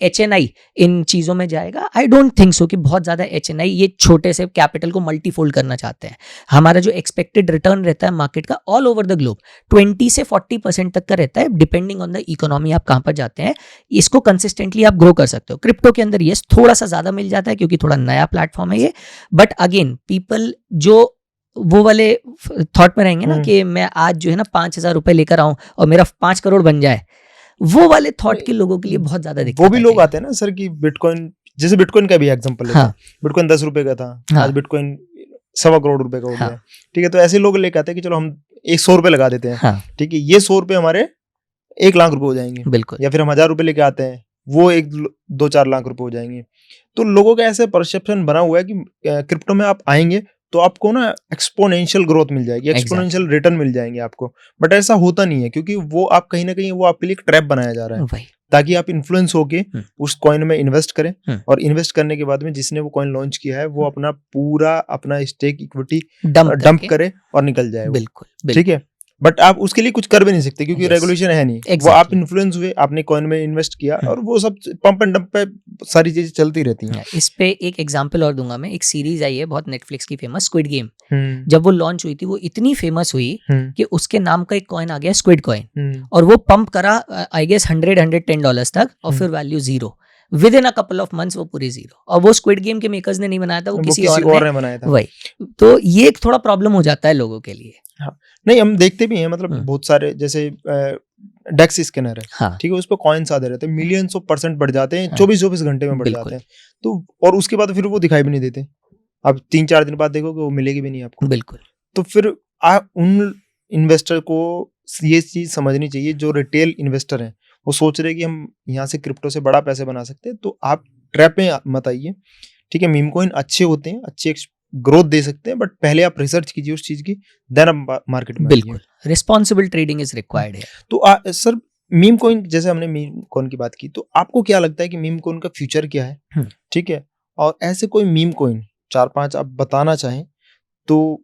HNI इन चीजों में जाएगा, आई डोंट थिंक सो कि बहुत ज्यादा HNI ये छोटे से कैपिटल को मल्टीफोल्ड करना चाहते हैं। हमारा जो एक्सपेक्टेड रिटर्न रहता है मार्केट का ऑल ओवर द ग्लोब 20 से 40% तक का रहता है, डिपेंडिंग ऑन द इकोनॉमी आप कहां पर जाते हैं। इसको कंसिस्टेंटली आप ग्रो कर सकते हो। क्रिप्टो के अंदर ये थोड़ा सा ज्यादा मिल जाता है क्योंकि थोड़ा नया प्लेटफॉर्म है ये, बट अगेन पीपल जो वो वाले थॉट में रहेंगे ना कि मैं आज जो है ना 5,000 रुपए लेकर आऊं और मेरा 5 करोड़ बन जाए, वो वाले थॉट के लोगों के लिए बहुत ज्यादा दिक्कत
वो भी लोग आते हैं ना सर कि बिटकॉइन, जैसे बिटकॉइन का भी एग्जांपल लेते हैं, बिटकॉइन 10 रुपए का था, आज बिटकॉइन 1.25 करोड़ रुपए का हो गया, ठीक है। तो ऐसे लोग लेके आते हैं कि चलो हम 100 रुपए लगा देते हैं, ठीक है, ये 100 रुपए हमारे 1 लाख रुपए हो जाएंगे, बिल्कुल। या फिर हम 1,000 रुपए लेके आते हैं, वो 2-4 लाख रुपए हो जाएंगे। तो लोगों का ऐसे परसेप्शन बना हुआ है कि क्रिप्टो में आप आएंगे तो आपको ना एक्सपोनेंशियल ग्रोथ मिल जाएगी, एक्सपोनेंशियल रिटर्न मिल जाएंगे आपको, बट ऐसा होता नहीं है, क्योंकि वो आप कहीं ना कहीं वो आपके लिए एक ट्रैप बनाया जा रहा है, ताकि आप इन्फ्लुएंस होके उस कॉइन में इन्वेस्ट करें, और इन्वेस्ट करने के बाद में जिसने वो कॉइन लॉन्च किया है वो अपना स्टेक इक्विटी डंप करे और निकल जाए, बिल्कुल, ठीक है। बट आप उसके लिए कुछ कर भी नहीं सकते क्योंकि रेगुलेशन है नहीं, वो आप इन्फ्लुएंस हुए, आपने कॉइन में इन्वेस्ट किया, और वो सब पंप एंड डंप पे सारी चीजें चलती रहती हैं।
इस पे एक एग्जांपल और दूंगा मैं। एक सीरीज आई है बहुत नेटफ्लिक्स की फेमस, स्क्विड गेम। जब वो लॉन्च हुई थी वो इतनी फेमस हुई कि उसके नाम का एक कॉइन आ गया स्क्विड कॉइन, और वो पंप करा आई गेस $110 तक, और फिर value 0 with in a couple of months, वो पूरी 0। और वो स्क्विड गेम के मेकर्स ने नहीं बनाया था, वो किसी और ने बनाया था, वही। तो ये एक थोड़ा प्रॉब्लम हो जाता है लोगों के लिए।
हाँ, नहीं हम देखते भी हैं, मतलब बहुत सारे जैसे डेक्स स्कैनर है, ठीक है, उस पर कॉइन्स आते रहते हैं, मिलियंस ऑफ % बढ़ जाते हैं, 24 घंटे में बढ़ जाते हैं, तो और उसके बाद फिर वो दिखाई भी नहीं देते। अब 3-4 दिन बाद देखोगे वो मिलेगी भी नहीं आपको, बिल्कुल। तो फिर उन इन्वेस्टर को ये चीज समझनी चाहिए, जो रिटेल इन्वेस्टर हैं वो सोच रहे हैं कि हम यहाँ से क्रिप्टो से बड़ा पैसे बना सकते हैं, तो आप ट्रैप में मत आइए, ठीक है। मीम कॉइन अच्छे होते हैं, अच्छे ग्रोथ दे सकते हैं, बट पहले आप रिसर्च कीजिए उस चीज की, देन आप मार्केट में, बिल्कुल,
रिस्पॉन्सिबल ट्रेडिंग इज रिक्वायर्ड है।
तो सर मीम कॉइन, जैसे हमने मीम कॉइन की बात की, तो आपको क्या लगता है कि मीम कॉइन का फ्यूचर क्या है, ठीक है, और ऐसे कोई मीम कॉइन 4-5 आप बताना चाहें तो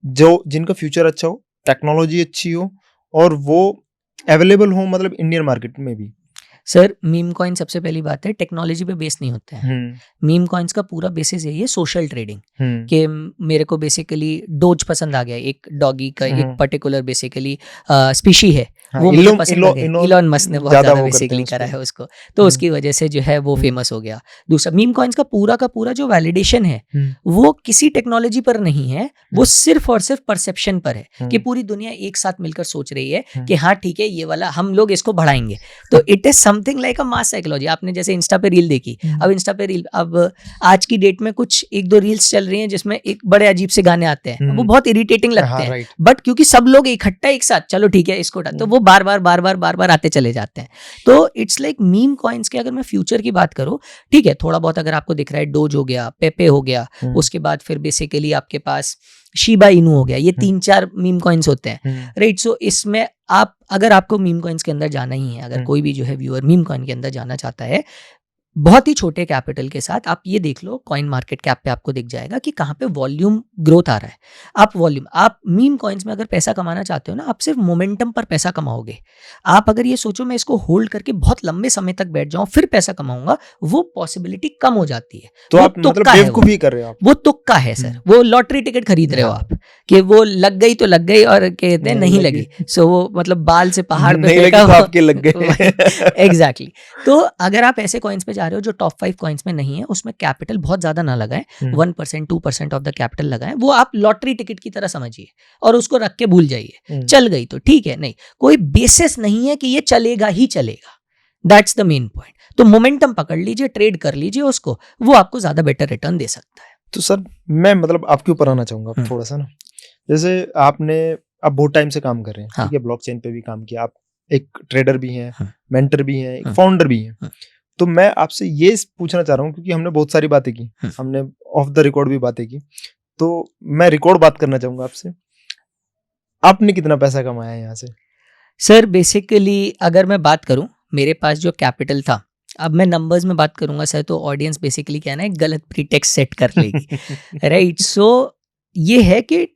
जो जिनका फ्यूचर अच्छा हो, टेक्नोलॉजी अच्छी हो, और वो अवेलेबल हो मतलब इंडियन मार्केट में भी।
सर मीम कॉइन सबसे पहली बात है टेक्नोलॉजी पे बेस नहीं होते हैं। मीम कॉइन्स का पूरा बेसिस यही है सोशल ट्रेडिंग कि मेरे को बेसिकली डोज पसंद आ गया, एक डॉगी का एक पर्टिकुलर बेसिकली स्पीशी है, वो मुझे पसंद आ गया। इलॉन मस्क ने बहुत ज्यादा बेसिकली करा है उसको, तो उसकी वजह से जो है वो फेमस हो गया। दूसरा मीम कॉइन्स का पूरा जो वैलिडेशन है वो किसी टेक्नोलॉजी पर नहीं है, वो सिर्फ और सिर्फ परसेप्शन पर है कि पूरी दुनिया एक साथ मिलकर सोच रही है कि हाँ ठीक है ये वाला हम लोग इसको बढ़ाएंगे। तो it is something like a mass psychology. आपने जैसे इंस्टा पे रील देखी, अब इंस्टा पे रील, अब आज की डेट में कुछ एक दो रील्स चल रही हैं जिसमें एक बड़े अजीब से गाने आते हैं, वो बहुत इरिटेटिंग लगते हैं, बट क्योंकि सब लोग इकट्ठा एक साथ चलो ठीक है इसको तो वो बार बार आते चले जाते हैं। तो इट्स लाइक मीम कॉइन्स के अगर मैं फ्यूचर की बात करूं, ठीक है थोड़ा बहुत अगर आपको दिख रहा है डोज हो गया, पेपे हो गया, उसके बाद फिर बेसिकली आपके पास शिबा इनू हो गया, ये 3-4 मीम कॉइन्स होते हैं, राइट। सो इसमें आप अगर आपको मीम कॉइन्स के अंदर जाना ही है, अगर कोई भी जो है व्यूअर मीम कॉइन के अंदर जाना चाहता है, बहुत ही छोटे कैपिटल के साथ आप ये देख लो कॉइन मार्केट कैप पे आपको दिख जाएगा कि कहाँ पे वॉल्यूम ग्रोथ आ रहा है। आप मीम कॉइन्स में अगर पैसा कमाना चाहते हो ना, आप सिर्फ मोमेंटम पर पैसा कमाओगे। आप अगर ये सोचो मैं इसको होल्ड करके बहुत लंबे समय तक बैठ जाऊं फिर पैसा कमाऊंगा, वो पॉसिबिलिटी कम हो जाती है।
तो आप मतलब बेवकूफी कर रहे हो,
वो तुक्का है सर, वो लॉटरी टिकट खरीद रहे हो आप कि वो लग गई तो लग गई और कहते हैं नहीं लगी, सो वो मतलब बाल से पहाड़ पे फेंका
तो आपके लग गए।
एग्जैक्टली। तो अगर आप ऐसे कॉइन्स पे जा रहे हो जो टॉप 5 कॉइन्स में नहीं है, उसमें कैपिटल बहुत ज्यादा ना लगाएं, 1% 2% ऑफ द कैपिटल लगाएं, वो आप लॉटरी टिकट की तरह समझिए और उसको रख के भूल जाइए। चल गई तो ठीक है, नहीं कोई बेसिस नहीं है कि ये चलेगा ही चलेगा, दैट्स द मेन पॉइंट। तो मोमेंटम पकड़ लीजिए, ट्रेड कर लीजिए उसको, वो आपको ज्यादा बेटर रिटर्न दे सकता है।
तो सर मैं मतलब आपके ऊपर आना चाहूंगा थोड़ा सा ना, जैसे आपने अब बहुत टाइम से काम कर रहे हैं, ठीक है, ब्लॉकचेन पे भी काम किया, आप एक ट्रेडर भी हैं, मेंटर भी हैं, एक फाउंडर भी हैं। तो मैं आपसे ये पूछना चाह रहा हूँ क्योंकि हमने बहुत सारी बातें की, हमने ऑफ द रिकॉर्ड भी बातें की, तो मैं रिकॉर्ड बात करना चाहूंगा आपसे, आपने कितना पैसा कमाया है यहाँ से?
सर बेसिकली अगर मैं बात करूं, मेरे पास जो कैपिटल था, अब मैं नंबर्स में बात करूंगा सर तो ऑडियंस बेसिकली क्या है ना, एक गलत प्रीटेक्स्ट सेट कर लेगी, राइट। सो ये है कि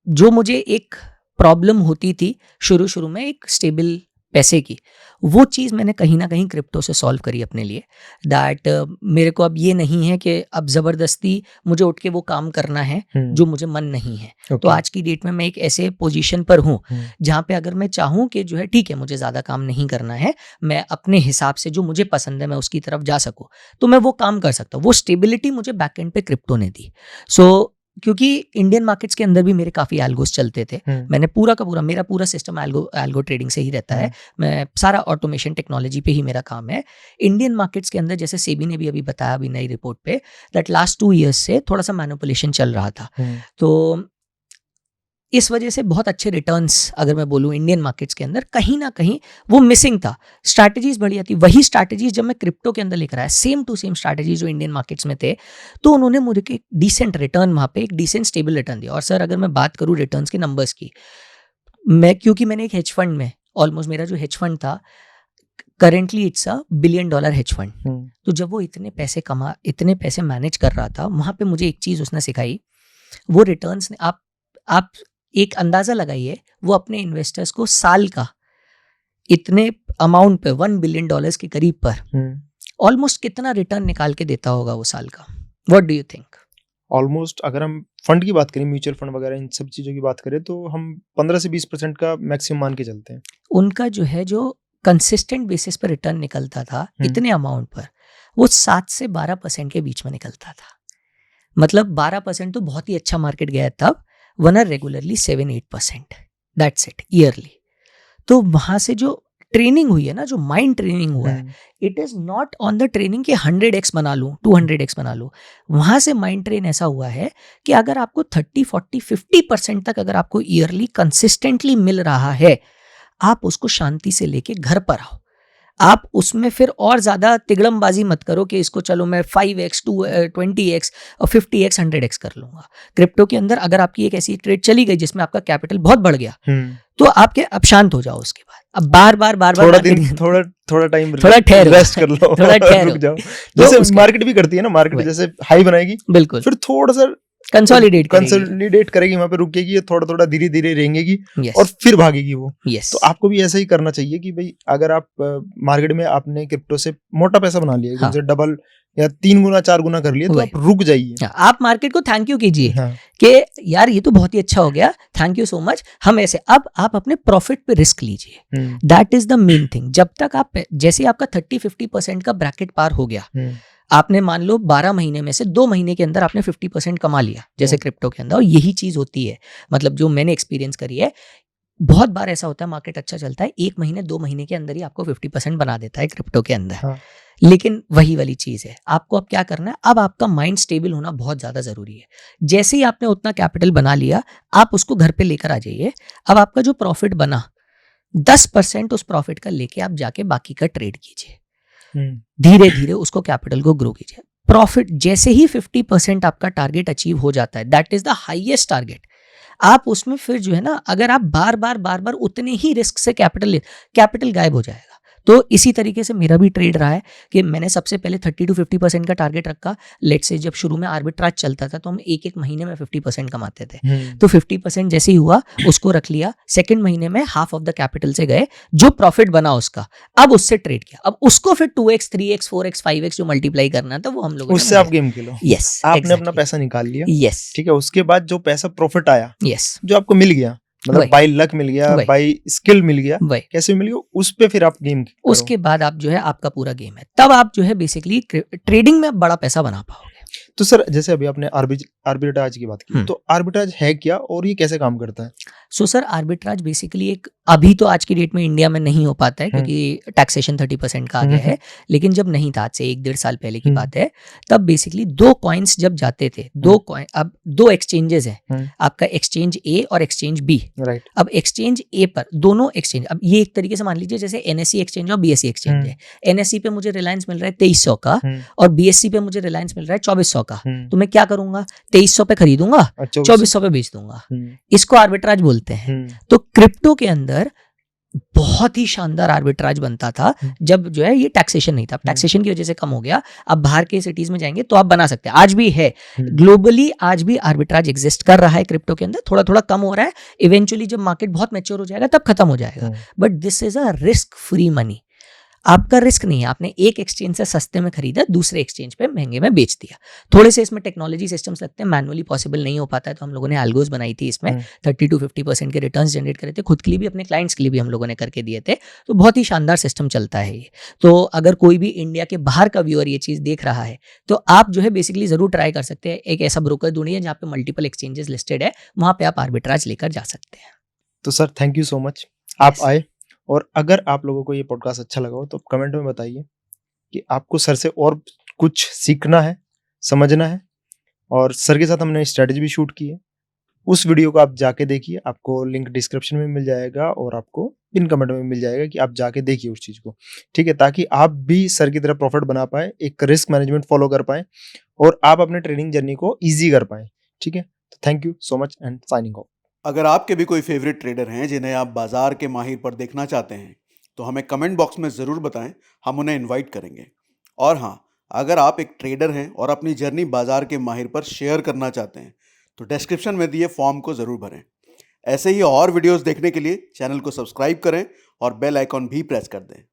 जो मुझे एक प्रॉब्लम होती थी शुरू में एक स्टेबल पैसे की, वो चीज़ मैंने कहीं ना कहीं क्रिप्टो से सॉल्व करी अपने लिए। दैट मेरे को अब ये नहीं है कि अब ज़बरदस्ती मुझे उठ के वो काम करना है जो मुझे मन नहीं है। तो आज की डेट में मैं एक ऐसे पोजीशन पर हूँ जहाँ पे अगर मैं चाहूँ कि जो है ठीक है मुझे ज़्यादा काम नहीं करना है, मैं अपने हिसाब से जो मुझे पसंद है मैं उसकी तरफ जा सकूँ, तो मैं वो काम कर सकता हूँ। वो स्टेबिलिटी मुझे बैकएंड पे क्रिप्टो ने दी। सो क्योंकि इंडियन मार्केट्स के अंदर भी मेरे काफ़ी एल्गोस चलते थे, मैंने मेरा पूरा सिस्टम एल्गो ट्रेडिंग से ही रहता है, मैं सारा ऑटोमेशन टेक्नोलॉजी पे ही मेरा काम है। इंडियन मार्केट्स के अंदर जैसे सेबी ने भी अभी बताया अभी नई रिपोर्ट पे, दैट लास्ट 2 ईयर्स से थोड़ा सा मैनिपुलेशन चल रहा था, तो इस वजह से बहुत अच्छे रिटर्न्स अगर मैं बोलूँ इंडियन मार्केट्स के अंदर कहीं ना कहीं वो मिसिंग था। स्ट्रैटेजीज बढ़िया थी, वही स्ट्रैटेजीज जब मैं क्रिप्टो के अंदर लेकर आया, सेम टू सेम स्ट्रैटेजीज जो इंडियन मार्केट्स में थे, तो उन्होंने मुझे एक डिसेंट रिटर्न वहाँ पे एक डिसेंट स्टेबल रिटर्न दिया। और सर अगर मैं बात करूँ रिटर्न्स के नंबर्स की, क्योंकि मैंने एक हेज फंड में ऑलमोस्ट, मेरा जो हेज फंड था currently it's $1 billion hedge fund, तो जब वो इतने पैसे मैनेज कर रहा था, वहाँ पे मुझे एक चीज़ उसने सिखाई, वो रिटर्न्स ने आप एक अंदाजा लगाइए, वो अपने इन्वेस्टर्स को साल का इतने अमाउंट पे $1 बिलियन के करीब पर ऑलमोस्ट कितना रिटर्न निकाल के देता होगा वो साल का? What do you think?
Almost अगर हम फंड की बात करें, म्यूचुअल फंड वगैरह इन सब चीज़ों की बात करें, तो हम 15 से 20% का मैक्सिमम मान के चलते हैं।
उनका जो कंसिस्टेंट बेसिस पर रिटर्न निकलता था इतने अमाउंट पर, वो 7 से 12% के बीच में निकलता था। मतलब 12% तो बहुत ही अच्छा मार्केट गया तब, वरना रेगुलरली 7-8%, दैट्स इट ईयरली। तो वहाँ से जो ट्रेनिंग हुई है ना, जो माइंड ट्रेनिंग हुआ है, it is not on the training कि 100x बना लूँ, 200x बना लूँ। वहाँ से माइंड ट्रेन ऐसा हुआ है कि अगर आपको 30, 40, 50% तक अगर आपको ईयरली कंसिस्टेंटली मिल रहा है, आप उसको शांति से लेके घर पर आओ। आप उसमें फिर और ज़्यादा तिगड़मबाजी मत करो कि इसको चलो मैं 5x 20x और 50x 100x कर लूँगा। क्रिप्टो के अंदर अगर आपकी एक ऐसी ट्रेड चली गई जिसमें आपका कैपिटल बहुत बढ़ गया, तो आपके अब शांत हो जाओ। उसके बाद अब बार
थोड़ा टाइम
थोड़ा ठहरो,
रेस्ट कर लो,
थोड़ा ठहरो,
रुक जाओ। जैसे मार्केट भी करती है ना, मार्केट जैसे हाई बनाएगी,
बिल्कुल,
फिर थोड़ा सा
कंसोलिडेट
कंसोलिडेट करेगी, वहां पे रुकेगी, ये थोड़ा थोड़ा धीरे धीरे रेंगेगी
यस
और फिर भागेगी वो।
यस
तो आपको भी ऐसा ही करना चाहिए कि भाई अगर आप मार्केट में आपने क्रिप्टो से मोटा पैसा बना लिया, एकदम
हाँ।
से डबल या 3 गुना 4 गुना कर लिया, तो
वही।
आप रुक जाइए।
आप मार्केट को थैंक यू कीजिए
हाँ,
कि यार ये तो बहुत ही अच्छा हो गया, थैंक यू सो मच। हम ऐसे अब आप अपने प्रॉफिट पे रिस्क लीजिए, that is the main thing. जब तक आप जैसे आपका 30-50% का ब्रैकेट पार हो गया, आपने मान लो 12 महीने में से 2 महीने के अंदर आपने 50% कमा लिया जैसे क्रिप्टो के अंदर। और यही चीज होती है, मतलब जो मैंने एक्सपीरियंस करी है, बहुत बार ऐसा होता है मार्केट अच्छा चलता है, 1 महीने 2 महीने के अंदर ही आपको 50% बना देता है क्रिप्टो के अंदर।
हाँ।
लेकिन वही वाली चीज है, आपको अब क्या करना है, अब आपका माइंड स्टेबल होना बहुत ज्यादा जरूरी है। जैसे ही आपने उतना कैपिटल बना लिया, आप उसको घर पे लेकर आ जाइए। अब आपका जो प्रॉफिट बना, 10% उस प्रॉफिट का लेके आप जाके बाकी का ट्रेड कीजिए, धीरे धीरे उसको कैपिटल को ग्रो कीजिए। प्रॉफिट जैसे ही 50% आपका टारगेट अचीव हो जाता है, that is the highest target, आप उसमें फिर जो है ना, अगर आप बार बार उतने ही रिस्क से कैपिटल गायब हो जाएगा। तो इसी तरीके से मेरा भी ट्रेड रहा है कि मैंने सबसे पहले 30-50% का टारगेट रखा। लेट्स से जब शुरू में आर्बिट्राज चलता था तो हम एक महीने में 50% कमाते थे, तो 50% जैसे ही हुआ उसको रख लिया। सेकंड महीने में हाफ ऑफ द कैपिटल से गए, जो प्रॉफिट बना उसका, अब उससे ट्रेड किया। अब उसको फिर 2x 3x 4x 5x जो मल्टीप्लाई करना था वो हम लोगों
उससे आप गेम खेलो।
यस,
आपने अपना पैसा निकाल लिया,
यस,
ठीक है। उसके बाद जो पैसा प्रॉफिट आया,
यस,
जो आपको मिल गया, मतलब बाय लक मिल गया, बाय स्किल मिल गया, कैसे मिल गया, उस पे फिर आप गेम करो।
उसके बाद आप जो है आपका पूरा गेम है, तब आप जो है बेसिकली ट्रेडिंग में बड़ा पैसा बना पाओगे।
तो सर जैसे अभी आपने आर्बिट्राज की बात की, तो आर्बिट्राज है क्या और ये कैसे काम करता है?
सो सर आर्बिट्राज बेसिकली एक, अभी तो आज की डेट में इंडिया में नहीं हो पाता है क्योंकि टैक्सेशन 30% का आ गया है, लेकिन जब नहीं था, आज से 1-1.5 साल पहले की बात है, तब बेसिकली 2 कॉइन्स जब जाते थे, 2 कॉइन, अब 2 एक्सचेंजेस है, आपका एक्सचेंज ए और एक्सचेंज बी।
राइट।
अब एक्सचेंज ए पर दोनों एक्सचेंज, अब ये एक तरीके से मान लीजिए जैसे एनएससी एक्सचेंज और बीएससी एक्सचेंज है। एनएससी पे मुझे रिलायंस मिल रहा है 2300 का और बीएससी पे मुझे रिलायंस मिल रहा है 2400 का, तो मैं क्या करूंगा, 2300 पे खरीदूंगा, 2400 पे बेच दूंगा। इसको आर्बिट्राज बोलते हैं। तो क्रिप्टो के अंदर बहुत ही शानदार आर्बिट्राज बनता था जब जो है ये टैक्सेशन नहीं था। टैक्सेशन की वजह से कम हो गया, अब बाहर के सिटीज में जाएंगे तो आप बना सकते हैं, आज भी है ग्लोबली, आज भी आर्बिट्राज एग्जिस्ट कर रहा है क्रिप्टो के अंदर। थोड़ा थोड़ा कम हो रहा है, इवेंचुअली जब मार्केट बहुत मैच्योर हो जाएगा तब खत्म हो जाएगा, but this is a risk free money. आपका रिस्क नहीं है, आपने एक एक्सचेंज से सस्ते में खरीदा, दूसरे एक्सचेंज पे महंगे में बेच दिया। थोड़े से इसमें टेक्नोलॉजी सिस्टम्स लगते हैं, मैनुअली पॉसिबल नहीं हो पाता है, तो हम लोगों ने एल्गोस बनाई थी, इसमें 30-50% के रिटर्न्स जनरेट करे थे, खुद के लिए भी अपने क्लाइंट्स के लिए भी हम लोगों ने करके दिए थे। तो बहुत ही शानदार सिस्टम चलता है ये। तो अगर कोई भी इंडिया के बाहर का व्यूअर ये चीज़ देख रहा है तो आप जो है बेसिकली जरूर ट्राई कर सकते हैं। एक ऐसा ब्रोकर ढूंढिए जहाँ पे मल्टीपल एक्सचेंजेस लिस्टेड है, वहाँ पे आप आर्बिट्राज लेकर जा सकते हैं।
तो sir thank you so much, आप आए। और अगर आप लोगों को ये पॉडकास्ट अच्छा लगा हो तो कमेंट में बताइए कि आपको सर से और कुछ सीखना है, समझना है। और सर के साथ हमने स्ट्रेटजी भी शूट की है, उस वीडियो को आप जाके देखिए, आपको लिंक डिस्क्रिप्शन में मिल जाएगा और आपको पिन कमेंट में मिल जाएगा कि आप जाके देखिए उस चीज़ को, ठीक है, ताकि आप भी सर की तरह प्रॉफिट बना पाए, एक रिस्क मैनेजमेंट फॉलो कर पाए और आप अपने ट्रेडिंग जर्नी को ईजी कर पाए, ठीक है। तो thank you so much and signing off.
अगर आपके भी कोई फेवरेट ट्रेडर हैं जिन्हें आप बाजार के माहिर पर देखना चाहते हैं तो हमें कमेंट बॉक्स में ज़रूर बताएं, हम उन्हें इनवाइट करेंगे। और हाँ, अगर आप एक ट्रेडर हैं और अपनी जर्नी बाजार के माहिर पर शेयर करना चाहते हैं तो डिस्क्रिप्शन में दिए फॉर्म को ज़रूर भरें। ऐसे ही और वीडियोस देखने के लिए चैनल को सब्सक्राइब करें और बेल आइकॉन भी प्रेस कर दें।